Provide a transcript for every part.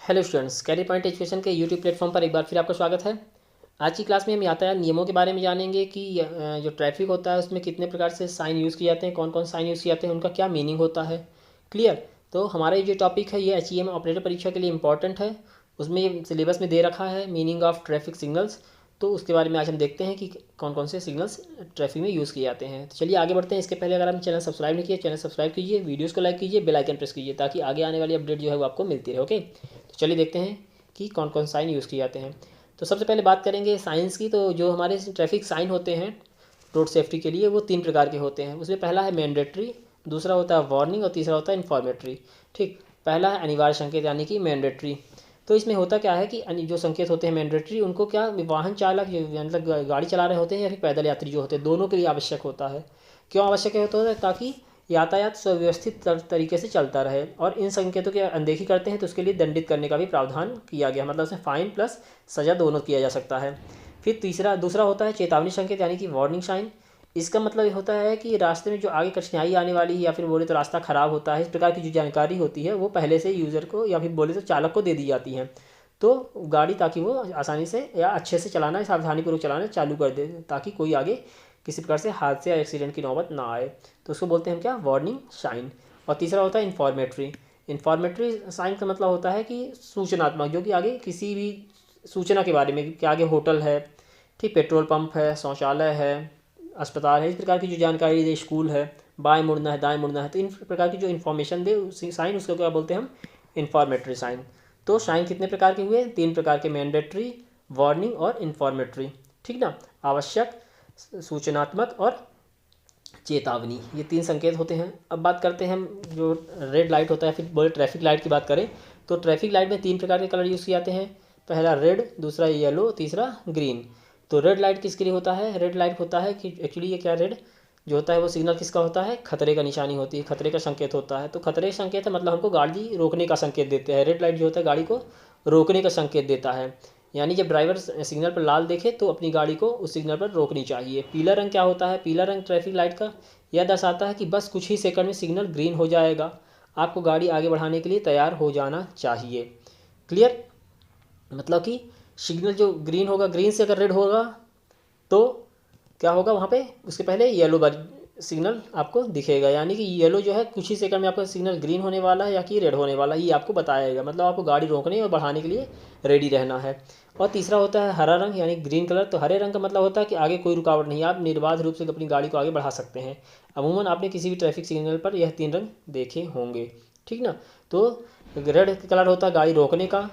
Hello students, Career Point education के YouTube platform पर एक बार फिर आपका स्वागत है। आज की क्लास में हम यातायात नियमों के बारे में जानेंगे कि जो ट्रैफिक होता है उसमें कितने प्रकार से साइन यूज़ किए जाते हैं, कौन कौन साइन यूज़ किए जाते हैं, उनका क्या मीनिंग होता है। क्लियर। तो हमारा ये जो टॉपिक है ये एचईएम ऑपरेटर परीक्षा के लिए इंपॉर्टेंट है। उसमें ये सिलेबस में दे रखा है मीनिंग ऑफ ट्रैफिक सिग्नल्स। तो उसके बारे में आज हम देखते हैं कि कौन कौन से सिग्नल्स ट्रैफिक में यूज़ किए जाते हैं। तो चलिए आगे बढ़ते हैं। इसके पहले अगर आप चैनल सब्सक्राइब नहीं किए, चैनल सब्सक्राइब कीजिए, वीडियोज़ को लाइक कीजिए, बेल आइकन प्रेस कीजिए ताकि आगे आने वाली अपडेट जो है वो आपको मिलती रहे। ओके, तो चलिए देखते हैं कि कौन कौन साइन यूज़ किए जाते हैं। तो सबसे पहले बात करेंगे साइंस की। तो जो हमारे ट्रैफिक साइन होते हैं रोड सेफ्टी के लिए वो तीन प्रकार के होते हैं। उसमें पहला है मैंडेटरी, दूसरा होता है वार्निंग और तीसरा होता है इन्फॉर्मेटरी। ठीक, पहला है अनिवार्य संकेत यानी कि मैंडेटरी। तो इसमें होता क्या है कि जो संकेत होते हैं मैंडेटरी उनको क्या वाहन चालक मतलब गाड़ी चला रहे होते हैं या फिर पैदल यात्री जो होते हैं दोनों के लिए आवश्यक होता है। क्यों आवश्यक होता है? ताकि यातायात सुव्यवस्थित तरीके से चलता रहे, और इन संकेतों की अनदेखी करते हैं तो उसके लिए दंडित करने का भी प्रावधान किया गया, मतलब उसमें फाइन प्लस सज़ा दोनों किया जा सकता है। फिर दूसरा होता है चेतावनी संकेत यानी कि वार्निंग साइन। इसका मतलब ये होता है कि रास्ते में जो आगे कठिनाई आने वाली है या फिर बोले तो रास्ता ख़राब होता है, इस प्रकार की जो जानकारी होती है वो पहले से यूज़र को या फिर बोले तो चालक को दे दी जाती है। तो गाड़ी ताकि वो आसानी से या अच्छे से चलाना, सावधानीपूर्वक चलाना चालू कर दे ताकि कोई आगे किसी प्रकार से हादसे या एक्सीडेंट की नौबत ना आए। तो उसको बोलते हैं क्या? Warning sign. और तीसरा होता है इन्फॉर्मेटरी। इन्फॉर्मेटरी साइन का मतलब होता है कि सूचनात्मक, जो कि आगे किसी भी सूचना के बारे में कि आगे होटल है, ठीक, पेट्रोल पंप है, शौचालय है, अस्पताल है, इस प्रकार की जो जानकारी दे, स्कूल है, बाएं मुड़ना है, दाएं मुड़ना है, तो इन प्रकार की जो इन्फॉर्मेशन दे साइन, उसको क्या बोलते हैं हम? Informatory sign. तो साइन कितने प्रकार के हुए? तीन प्रकार के, मैंडेटरी, वार्निंग और इन्फॉर्मेटरी। ठीक ना, आवश्यक, सूचनात्मक और चेतावनी, ये तीन संकेत होते हैं। अब बात करते हैं हम जो रेड लाइट होता है, फिर बोले ट्रैफिक लाइट की बात करें तो ट्रैफिक लाइट में तीन प्रकार के कलर यूज़ किए जाते हैं। पहला रेड, दूसरा येलो, तीसरा ग्रीन। तो रेड लाइट किसके लिए होता है? रेड लाइट होता है कि एक्चुअली ये क्या, रेड जो होता है वो सिग्नल किसका होता है? खतरे का निशानी होती है, खतरे का संकेत होता है। तो खतरे का संकेत है मतलब हमको गाड़ी रोकने का संकेत देते हैं। रेड लाइट जो होता है गाड़ी को रोकने का संकेत देता है, यानी जब ड्राइवर सिग्नल पर लाल देखे तो अपनी गाड़ी को उस सिग्नल पर रोकनी चाहिए। पीला रंग क्या होता है? पीला रंग ट्रैफिक लाइट का यह दर्शाता है कि बस कुछ ही सेकंड में सिग्नल ग्रीन हो जाएगा, आपको गाड़ी आगे बढ़ाने के लिए तैयार हो जाना चाहिए। क्लियर? मतलब कि सिग्नल जो ग्रीन होगा, ग्रीन से अगर रेड होगा तो क्या होगा वहाँ पे? उसके पहले येलो सिग्नल आपको दिखेगा, यानी कि येलो जो है कुछ ही सेकंड में आपका सिग्नल ग्रीन होने वाला है या कि रेड होने वाला है, ये आपको बताएगा। मतलब आपको गाड़ी रोकने और बढ़ाने के लिए रेडी रहना है। और तीसरा होता है हरा रंग यानी ग्रीन कलर। तो हरे रंग का मतलब होता है कि आगे कोई रुकावट नहीं है, आप निर्बाध रूप से अपनी गाड़ी को आगे बढ़ा सकते हैं। अमूमन आपने किसी भी ट्रैफिक सिग्नल पर यह तीन रंग देखे होंगे, ठीक ना। तो रेड कलर होता है गाड़ी रोकने का,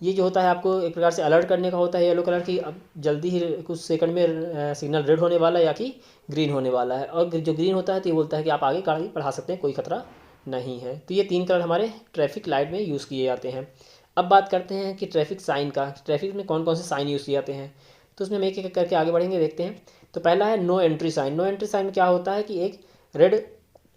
ये जो होता है आपको एक प्रकार से अलर्ट करने का होता है। येलो कलर की अब जल्दी ही कुछ सेकंड में सिग्नल रेड होने वाला है या कि ग्रीन होने वाला है। और जो ग्रीन होता है तो ये बोलता है कि आप आगे गाड़ी बढ़ा सकते हैं, कोई खतरा नहीं है। तो ये तीन कलर हमारे ट्रैफिक लाइट में यूज़ किए जाते हैं। अब बात करते हैं कि ट्रैफिक साइन का, ट्रैफिक में कौन कौन से साइन यूज़ किए जाते हैं। तो उसमें हम एक एक करके आगे बढ़ेंगे, देखते हैं। तो पहला है no entry sign. No entry sign में क्या होता है कि एक रेड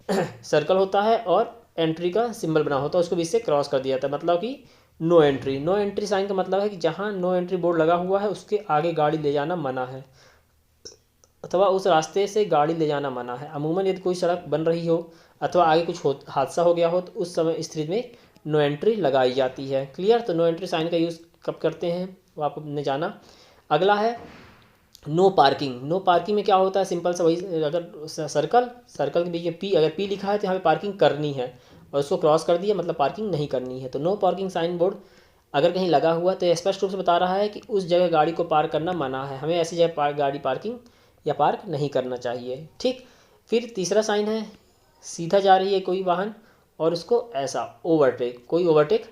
सर्कल होता है और एंट्री का सिंबल बना होता है, उसको बीच से क्रॉस कर दिया जाता है, मतलब कि no entry. No entry sign का मतलब है कि जहाँ नो एंट्री बोर्ड लगा हुआ है उसके आगे गाड़ी ले जाना मना है, अथवा उस रास्ते से गाड़ी ले जाना मना है। अमूमन यदि कोई सड़क बन रही हो अथवा आगे कुछ हादसा हो गया हो तो उस समय स्थिति में नो एंट्री लगाई जाती है। क्लियर? तो नो एंट्री साइन का यूज़ कब करते हैं वो आपने जाना। अगला है नो पार्किंग। नो पार्किंग में क्या होता है? सिंपल सा वही, अगर सर्कल के बीच में पी, अगर पी लिखा है तो यहाँ पे पार्किंग करनी है और उसको क्रॉस कर दिया मतलब पार्किंग नहीं करनी है। तो नो पार्किंग साइन बोर्ड अगर कहीं लगा हुआ तो स्पष्ट रूप से बता रहा है कि उस जगह गाड़ी को पार्क करना मना है, हमें ऐसी जगह गाड़ी पार्किंग या पार्क नहीं करना चाहिए। ठीक। फिर तीसरा साइन है, सीधा जा रही है कोई वाहन और उसको ऐसा ओवरटेक, कोई ओवरटेक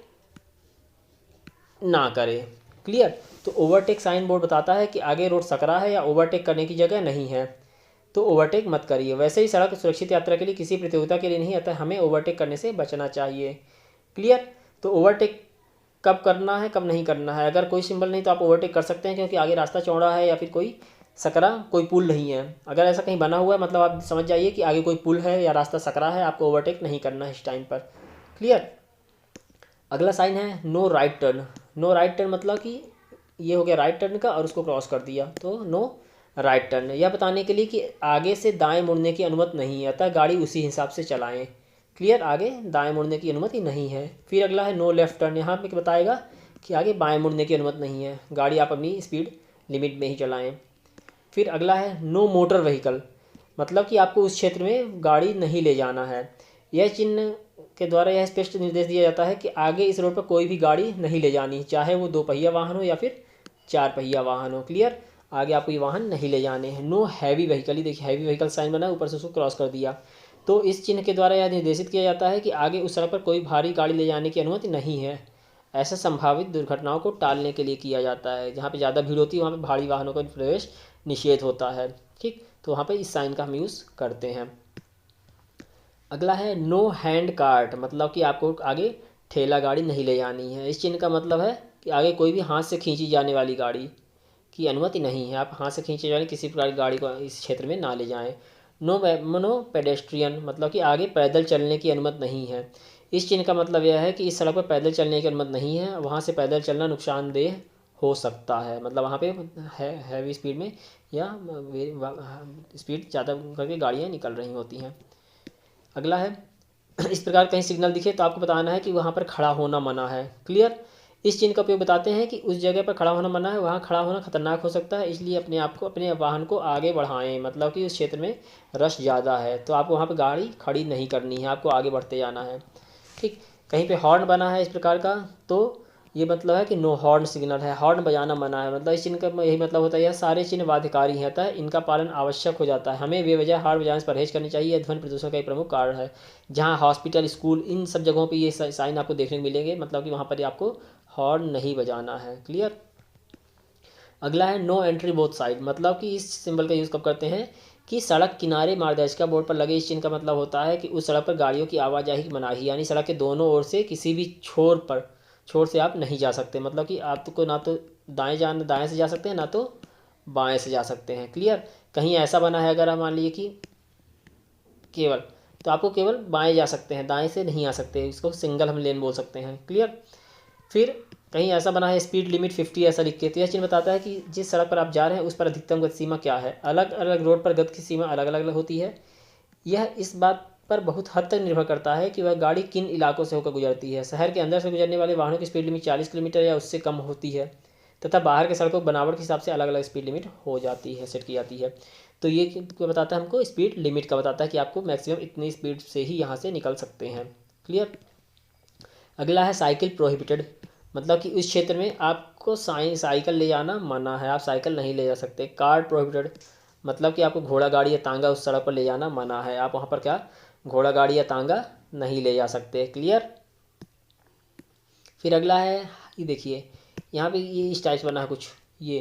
ना करे। क्लियर? तो ओवरटेक साइन बोर्ड बताता है कि आगे रोड सकरा है या ओवरटेक करने की जगह नहीं है, तो ओवरटेक मत करिए। वैसे ही सड़क सुरक्षित यात्रा के लिए किसी प्रतियोगिता के लिए नहीं, अतः हमें ओवरटेक करने से बचना चाहिए। क्लियर? तो ओवरटेक कब करना है कब नहीं करना है, अगर कोई सिंबल नहीं तो आप ओवरटेक कर सकते हैं क्योंकि आगे रास्ता चौड़ा है या फिर कोई सकरा, कोई पुल नहीं है। अगर ऐसा कहीं बना हुआ है मतलब आप समझ जाइए कि आगे कोई पुल है या रास्ता सकरा है, आपको ओवरटेक नहीं करना है इस टाइम पर। क्लियर? अगला साइन है no right turn. No right turn मतलब कि ये हो गया राइट टर्न का और उसको क्रॉस कर दिया, तो नो राइट टर्न। यह बताने के लिए कि आगे से दाएं मुड़ने की अनुमति नहीं है, अतः गाड़ी उसी हिसाब से चलाएं। क्लियर, आगे दाएं मुड़ने की अनुमति नहीं है। फिर अगला है नो लेफ्ट टर्न, यहाँ पे बताएगा कि आगे बाएं मुड़ने की अनुमति नहीं है, गाड़ी आप अपनी स्पीड लिमिट में ही चलाएं। फिर अगला है नो मोटर व्हीकल, मतलब कि आपको उस क्षेत्र में गाड़ी नहीं ले जाना है। यह चिन्ह के द्वारा यह स्पष्ट निर्देश दिया जाता है कि आगे इस रोड पर कोई भी गाड़ी नहीं ले जानी, चाहे वो 2 पहिया वाहन हो या फिर 4 पहिया वाहन हो। क्लियर, आगे आपको ये वाहन नहीं ले जाने हैं। नो हैवी व्हीकल, ही देखिए हैवी व्हीकल साइन बना है, ऊपर से उसको क्रॉस कर दिया। तो इस चिन्ह के द्वारा यह निर्देशित किया जाता है कि आगे उस सड़क पर कोई भारी गाड़ी ले जाने की अनुमति नहीं है। ऐसा संभावित दुर्घटनाओं को टालने के लिए किया जाता है। जहाँ पे ज़्यादा भीड़ होती है वहाँ पे भारी वाहनों का प्रवेश निषेध होता है। ठीक, तो वहाँ पे इस साइन का हम यूज़ करते हैं। अगला है नो हैंड कार्ट, मतलब कि आपको आगे ठेला गाड़ी नहीं ले जानी है। इस चिन्ह का मतलब है कि आगे कोई भी हाथ से खींची जाने वाली गाड़ी की अनुमति नहीं है। आप हाथ से खींचे जाने किसी प्रकार की गाड़ी को इस क्षेत्र में ना ले जाएं। नो पेडेस्ट्रियन, मतलब कि आगे पैदल चलने की अनुमति नहीं है। इस चिन्ह का मतलब यह है कि इस सड़क पर पैदल चलने की अनुमति नहीं है, वहाँ से पैदल चलना नुकसानदेह हो सकता है। मतलब वहाँ पे हैवी स्पीड में या स्पीड ज़्यादा करके गाड़ियाँ निकल रही होती हैं। अगला है इस प्रकार कहीं सिग्नल दिखे तो आपको बताना है कि वहाँ पर खड़ा होना मना है। क्लियर, इस चिन्ह का उपयोग बताते हैं कि उस जगह पर खड़ा होना मना है, वहाँ खड़ा होना खतरनाक हो सकता है, इसलिए अपने वाहन को आगे बढ़ाएं। मतलब कि उस क्षेत्र में रश ज़्यादा है तो आपको वहाँ पर गाड़ी खड़ी नहीं करनी है, आपको आगे बढ़ते जाना है। ठीक, कहीं पे हॉर्न बना है इस प्रकार का तो ये मतलब है कि नो हॉर्न सिग्नल है, हॉर्न बजाना मना है। मतलब इस चिन्ह का यही मतलब होता है यह सारे चिन्ह बाध्यकारी हैं, अतः इनका पालन आवश्यक हो जाता है। हमें बेवजह हॉर्न बजाने से परहेज करनी चाहिए, यह ध्वनि प्रदूषण का एक प्रमुख कारण है। जहाँ हॉस्पिटल, स्कूल, इन सब जगहों पर ये साइन आपको देखने को मिलेंगे, मतलब कि वहाँ पर आपको हॉर्न नहीं बजाना है। क्लियर, अगला है नो एंट्री बोथ साइड, मतलब कि इस सिंबल का यूज़ कब करते हैं कि सड़क किनारे मार्गदर्शिका बोर्ड पर लगे इस चिन्ह का मतलब होता है कि उस सड़क पर गाड़ियों की आवाजाही की मनाही, यानी सड़क के दोनों ओर से किसी भी छोर से आप नहीं जा सकते। मतलब कि आपको ना तो दाएं से जा सकते हैं, ना तो बाएं से जा सकते हैं। क्लियर, कहीं ऐसा बना है अगर हम मान लीजिए कि केवल, तो आपको केवल बाएं जा सकते हैं, दाएं से नहीं आ सकते, इसको सिंगल हम लेन बोल सकते हैं। क्लियर, फिर कहीं ऐसा बना है स्पीड लिमिट 50 ऐसा लिख के, तो यह चिन्ह बताता है कि जिस सड़क पर आप जा रहे हैं उस पर अधिकतम गति सीमा क्या है। अलग अलग रोड पर गति की सीमा अलग अलग होती है। यह इस बात पर बहुत हद तक निर्भर करता है कि वह गाड़ी किन इलाकों से होकर गुजरती है। शहर के अंदर से गुजरने वाले वाहनों की स्पीड लिमिट 40 किलोमीटर या उससे कम होती है, तथा बाहर के सड़कों बनावट के हिसाब से अलग अलग स्पीड लिमिट हो जाती है, सेट की जाती है। तो ये क्या बताता है हमको, स्पीड लिमिट का बताता है कि आपको मैक्सिमम इतनी स्पीड से ही यहाँ से निकल सकते हैं। क्लियर, अगला है साइकिल प्रोहिबिटेड, मतलब कि उस क्षेत्र में आपको साइकिल ले जाना मना है, आप साइकिल नहीं ले जा सकते। कार्ट प्रोहिबिटेड, मतलब कि आपको घोड़ा गाड़ी या तांगा उस सड़क पर ले जाना मना है, आप वहाँ पर क्या घोड़ा गाड़ी या तांगा नहीं ले जा सकते। क्लियर, फिर अगला है ये देखिए यहाँ पे ये इस टाइप बना है कुछ ये,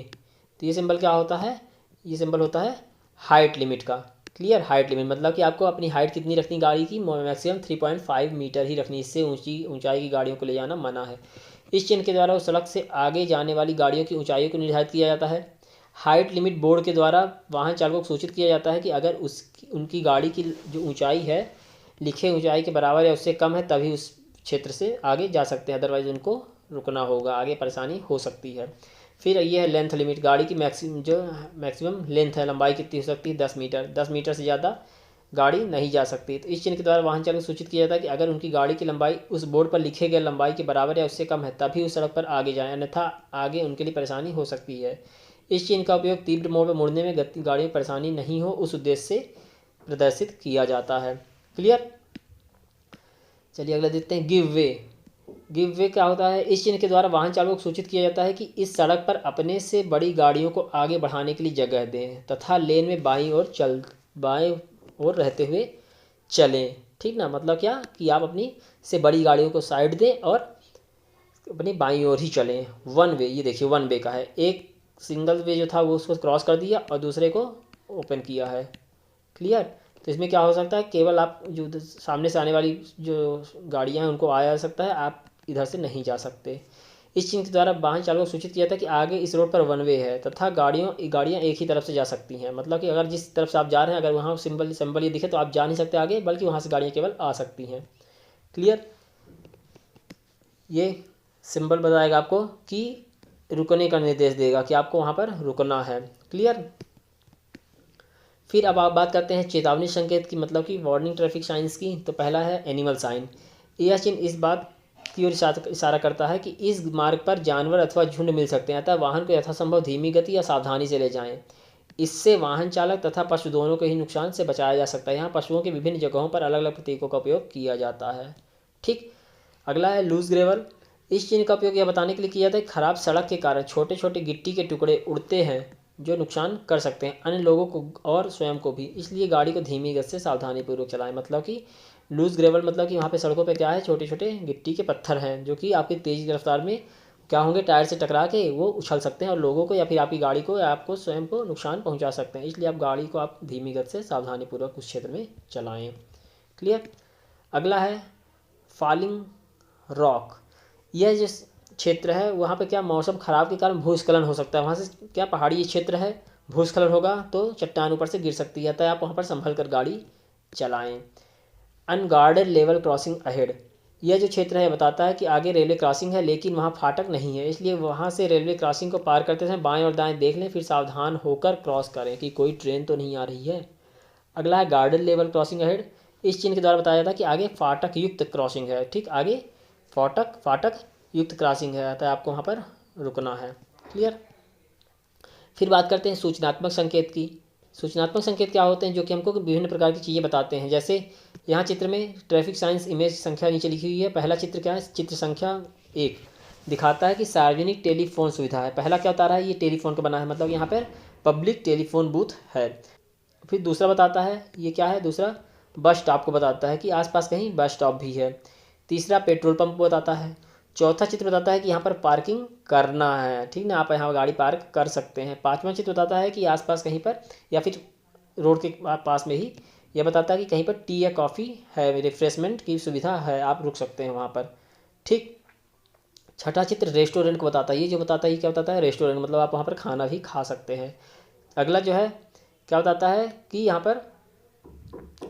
तो ये सिंबल क्या होता है, ये सिंबल होता है हाइट लिमिट का। क्लियर, हाइट लिमिट मतलब कि आपको अपनी हाइट कितनी रखनी गाड़ी की, मैक्सिमम 3.5 मीटर ही रखनी, इससे ऊंचाई की गाड़ियों को ले जाना मना है। इस चिन्ह के द्वारा उस सड़क से आगे जाने वाली गाड़ियों की ऊंचाई को निर्धारित किया जाता है। हाइट लिमिट बोर्ड के द्वारा वाहन चालकों को सूचित किया जाता है कि अगर उनकी गाड़ी की जो ऊंचाई है लिखे ऊंचाई के बराबर या उससे कम है तभी उस क्षेत्र से आगे जा सकते हैं, अदरवाइज़ उनको रुकना होगा, आगे परेशानी हो सकती है। फिर ये है लेंथ लिमिट, गाड़ी की मैक्सिमम लेंथ है, लंबाई कितनी हो सकती है 10 मीटर, 10 मीटर से ज़्यादा गाड़ी नहीं जा सकती। तो इस चिन्ह के द्वारा वाहन चालक को सूचित किया जाता है कि अगर उनकी गाड़ी की लंबाई उस बोर्ड पर लिखे गए लंबाई के बराबर या उससे कम है तभी उस सड़क पर आगे जाएं, अन्यथा आगे उनके लिए परेशानी हो सकती है। इस चिन्ह का उपयोग तीव्र मोड़ पर मुड़ने में गाड़ी में परेशानी नहीं हो उस उद्देश्य से प्रदर्शित किया जाता है। क्लियर, चलिए अगला देखते हैं गिव वे। गिव वे क्या होता है, इस चिन्ह के द्वारा वाहन चालकों को सूचित किया जाता है कि इस सड़क पर अपने से बड़ी गाड़ियों को आगे बढ़ाने के लिए जगह दें तथा लेन में बाएं ओर रहते हुए चलें। ठीक ना, मतलब क्या कि आप अपनी से बड़ी गाड़ियों को साइड दें और अपनी बाईं ओर ही चलें। वन वे, ये देखिए वन वे का है, एक सिंगल वे जो था वो उसको क्रॉस कर दिया और दूसरे को ओपन किया है। क्लियर, तो इसमें क्या हो सकता है, केवल आप जो सामने से आने वाली जो गाड़ियां हैं उनको आया जा सकता है, आप इधर से नहीं जा सकते। इस चिन्ह के द्वारा वाहन चालकों को सूचित किया था कि आगे इस रोड पर वन वे है तथा गाड़ियां एक ही तरफ से जा सकती हैं। मतलब कि अगर जिस तरफ से आप जा रहे हैं अगर वहाँ सिंबल ये दिखे तो आप जा नहीं सकते आगे, बल्कि वहाँ से गाड़ियाँ केवल आ सकती हैं। क्लियर, ये सिंबल बताएगा आपको कि रुकने का निर्देश देगा कि आपको वहाँ पर रुकना है। क्लियर, फिर अब आप बात करते हैं चेतावनी संकेत की, मतलब कि वार्निंग ट्रैफिक साइंस की। तो पहला है एनिमल साइन। यह चिन्ह इस बात की ओर इशारा करता है कि इस मार्ग पर जानवर अथवा झुंड मिल सकते हैं, अतः वाहन को यथासंभव धीमी गति या सावधानी से ले जाएं। इससे वाहन चालक तथा पशु दोनों को ही नुकसान से बचाया जा सकता है। यहाँ पशुओं के विभिन्न जगहों पर अलग अलग प्रतीकों का उपयोग किया जाता है। ठीक। अगला है लूज ग्रेवल। इस चिन्ह का उपयोग यह बताने के लिए किया जाता है खराब सड़क के कारण छोटे छोटे गिट्टी के टुकड़े उड़ते हैं जो नुकसान कर सकते हैं अन्य लोगों को और स्वयं को भी, इसलिए गाड़ी को धीमी गति से सावधानीपूर्वक चलाएं। मतलब कि लूज ग्रेवल मतलब कि वहाँ पे सड़कों पे क्या है, छोटे छोटे गिट्टी के पत्थर हैं जो कि आपकी तेज़ रफ्तार में क्या होंगे, टायर से टकरा के वो उछल सकते हैं और लोगों को या फिर आपकी गाड़ी को या आपको स्वयं को नुकसान पहुँचा सकते हैं। इसलिए आप गाड़ी को आप धीमी गति से सावधानीपूर्वक उस क्षेत्र में चलाएँ। क्लियर। अगला है फॉलिंग रॉक। यह जो क्षेत्र है वहाँ पे क्या मौसम ख़राब के कारण भूस्खलन हो सकता है। वहाँ से क्या पहाड़ी क्षेत्र है, भूस्खलन होगा तो चट्टान ऊपर से गिर सकती है, अतः आप वहाँ पर संभल कर गाड़ी चलाएं। Unguarded level crossing ahead. यह जो क्षेत्र है बताता है कि आगे रेलवे क्रॉसिंग है लेकिन वहाँ फाटक नहीं है, इसलिए वहाँ से रेलवे क्रॉसिंग को पार करते समय बाएं और दाएं देख लें, फिर सावधान होकर क्रॉस करें कि कोई ट्रेन तो नहीं आ रही है। अगला है गार्डेड लेवल क्रॉसिंग अहेड। इस चिन्ह के द्वारा बताया जाता है कि आगे फाटक युक्त क्रॉसिंग है। ठीक, आगे फाटक युक्त क्रॉसिंग है, अतः आपको वहाँ पर रुकना है। क्लियर। फिर बात करते हैं सूचनात्मक संकेत की। सूचनात्मक संकेत क्या होते हैं, जो कि हमको विभिन्न प्रकार की चीज़ें बताते हैं। जैसे यहाँ चित्र में ट्रैफिक साइंस इमेज संख्या नीचे लिखी हुई है। पहला चित्र क्या है, चित्र संख्या 1 दिखाता है कि सार्वजनिक टेलीफोन सुविधा है। पहला क्या बता रहा है, ये टेलीफोन का बना है, मतलब यहाँ पर पब्लिक टेलीफोन बूथ है। फिर दूसरा बताता है, ये क्या है, दूसरा बस स्टॉप को बताता है कि आसपास कहीं बस स्टॉप भी है। तीसरा पेट्रोल पंप बताता है। चौथा चित्र बताता है कि यहाँ पर पार्किंग करना है, ठीक ना, आप यहाँ गाड़ी पार्क कर सकते हैं। पांचवा चित्र बताता है कि आसपास कहीं पर या फिर रोड के पास में ही यह बताता है कि कहीं पर टी या कॉफ़ी है, रिफ्रेशमेंट की सुविधा है, आप रुक सकते हैं वहाँ पर। ठीक। छठा चित्र रेस्टोरेंट को बताता है। ये जो बताता है ये क्या बताता है, रेस्टोरेंट मतलब आप वहाँ पर खाना भी खा सकते हैं। अगला जो है क्या बताता है कि यहाँ पर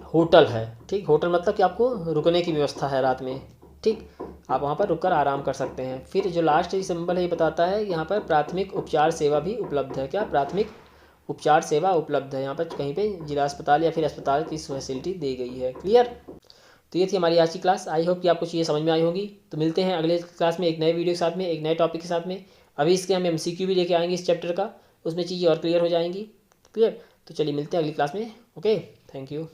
होटल है। ठीक, होटल मतलब कि आपको रुकने की व्यवस्था है रात में। ठीक, आप वहाँ पर रुककर आराम कर सकते हैं। फिर जो लास्ट सिंबल है ये बताता है यहाँ पर प्राथमिक उपचार सेवा भी उपलब्ध है। क्या, प्राथमिक उपचार सेवा उपलब्ध है, यहाँ पर कहीं पे जिला अस्पताल या फिर अस्पताल की फैसिलिटी दी गई है। क्लियर। तो ये थी हमारी आज की क्लास। आई होप कि आपको चीज़ें समझ में आई होंगी। तो मिलते हैं अगले क्लास में एक नए वीडियो के साथ में, एक नए टॉपिक के साथ में। अभी इसके हम MCQ भी लेके आएंगे इस चैप्टर का, उसमें चीज़ें और क्लियर हो जाएंगी। क्लियर। तो चलिए मिलते हैं अगली क्लास में। Okay, thank you.